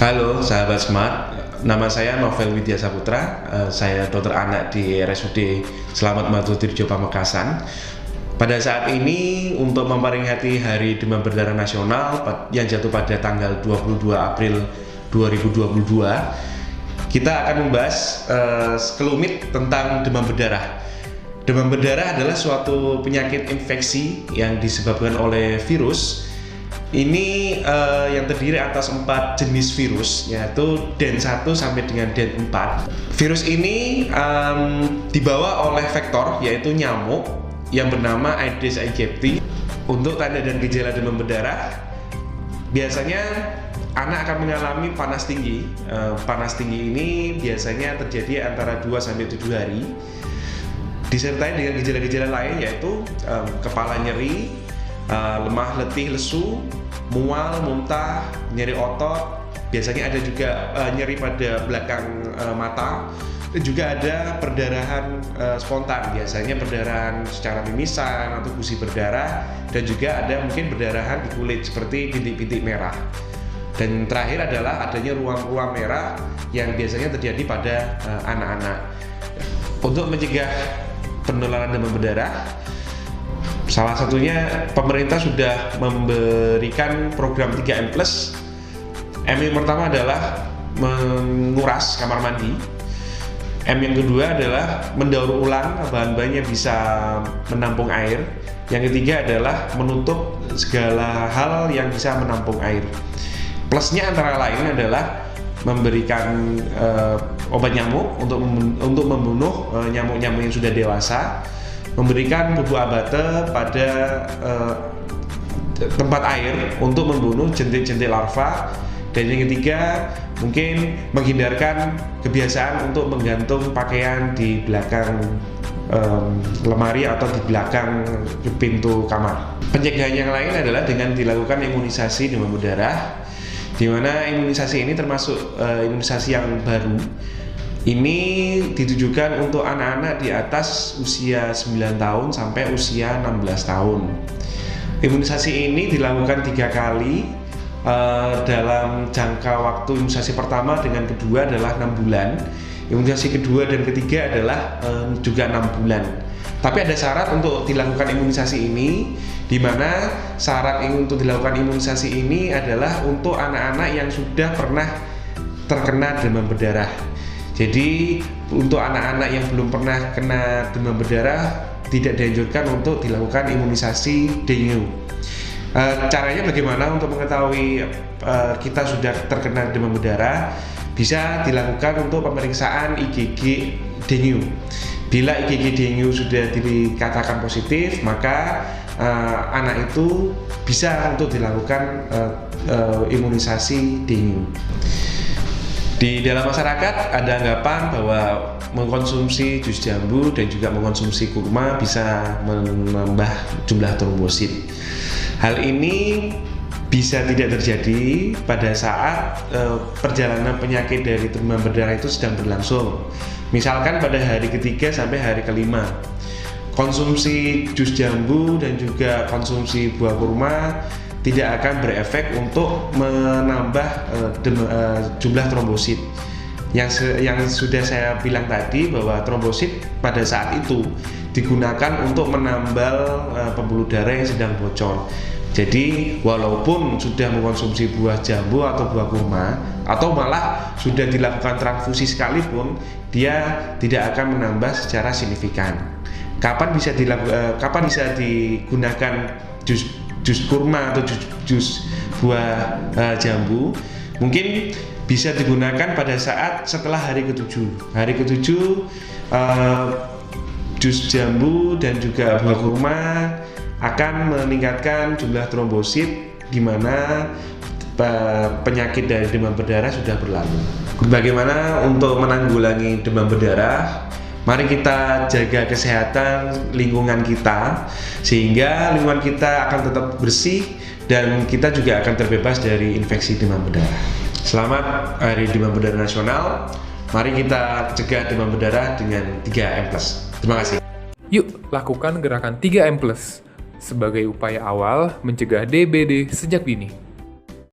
Halo sahabat Smart, nama saya Novel Widya Saputra, saya dokter anak di RSUD Slamet Matutirjo Pamekasan. Pada saat ini untuk memperingati Hari Demam Berdarah Nasional yang jatuh pada tanggal 22 April 2022, kita akan membahas sekelumit tentang demam berdarah. Demam berdarah adalah suatu penyakit infeksi yang disebabkan oleh virus. Ini yang terdiri atas 4 jenis virus, yaitu DEN1 sampai dengan DEN4. Virus ini dibawa oleh vektor, yaitu nyamuk yang bernama Aedes aegypti. Untuk tanda dan gejala demam berdarah, biasanya anak akan mengalami panas tinggi. Panas tinggi ini biasanya terjadi antara 2 sampai 7 hari. Disertai dengan gejala-gejala lain, yaitu kepala nyeri, lemah, letih, lesu, mual, muntah, nyeri otot. Biasanya ada juga nyeri pada belakang mata. Dan juga ada perdarahan spontan, biasanya perdarahan secara mimisan atau gusi berdarah, dan juga ada mungkin perdarahan di kulit seperti bintik-bintik merah. Dan terakhir adalah adanya ruam-ruam merah yang biasanya terjadi pada anak-anak. Untuk mencegah penularan demam berdarah, salah satunya pemerintah sudah memberikan program 3M+. M yang pertama adalah menguras kamar mandi. M yang kedua adalah mendaur ulang bahan-bahan yang bisa menampung air. Yang ketiga adalah menutup segala hal yang bisa menampung air. Plusnya antara lain adalah memberikan obat nyamuk untuk membunuh nyamuk-nyamuk yang sudah dewasa, memberikan bubuk abate pada tempat air untuk membunuh jentik-jentik larva, dan yang ketiga mungkin menghindarkan kebiasaan untuk menggantung pakaian di belakang lemari atau di belakang pintu kamar. Pencegahan yang lain adalah dengan dilakukan imunisasi demam berdarah, di mana imunisasi ini termasuk imunisasi yang baru. Ini ditujukan untuk anak-anak di atas usia 9 tahun sampai usia 16 tahun. Imunisasi ini dilakukan 3 kali dalam jangka waktu. Imunisasi pertama dengan kedua adalah 6 bulan. Imunisasi kedua dan ketiga adalah juga 6 bulan. Tapi ada syarat untuk dilakukan imunisasi ini, di mana syarat untuk dilakukan imunisasi ini adalah untuk anak-anak yang sudah pernah terkena demam berdarah. Jadi untuk anak-anak yang belum pernah kena demam berdarah tidak dianjurkan untuk dilakukan imunisasi dengue. Caranya bagaimana untuk mengetahui kita sudah terkena demam berdarah? Bisa dilakukan untuk pemeriksaan IgG dengue. Bila IgG dengue sudah dikatakan positif, maka anak itu bisa untuk dilakukan imunisasi dengue. Di dalam masyarakat ada anggapan bahwa mengkonsumsi jus jambu dan juga mengkonsumsi kurma bisa menambah jumlah trombosit. Hal ini bisa tidak terjadi pada saat perjalanan penyakit dari demam berdarah itu sedang berlangsung. Misalkan pada hari ketiga sampai hari kelima, konsumsi jus jambu dan juga konsumsi buah kurma tidak akan berefek untuk menambah jumlah trombosit. Yang sudah saya bilang tadi, bahwa trombosit pada saat itu digunakan untuk menambal pembuluh darah yang sedang bocor. Jadi walaupun sudah mengkonsumsi buah jambu atau buah kurma, atau malah sudah dilakukan transfusi sekalipun, dia tidak akan menambah secara signifikan. Kapan bisa digunakan jus kurma atau jus buah jambu? Mungkin bisa digunakan pada saat setelah hari ke-7. Hari ke-7 jus jambu dan juga buah kurma akan meningkatkan jumlah trombosit, di mana penyakit dari demam berdarah sudah berlalu. Bagaimana untuk menanggulangi demam berdarah? Mari kita jaga kesehatan lingkungan kita, sehingga lingkungan kita akan tetap bersih dan kita juga akan terbebas dari infeksi demam berdarah. Selamat Hari Demam Berdarah Nasional. Mari kita cegah demam berdarah dengan 3M+. Terima kasih. Yuk, lakukan gerakan 3M+, sebagai upaya awal mencegah DBD sejak dini.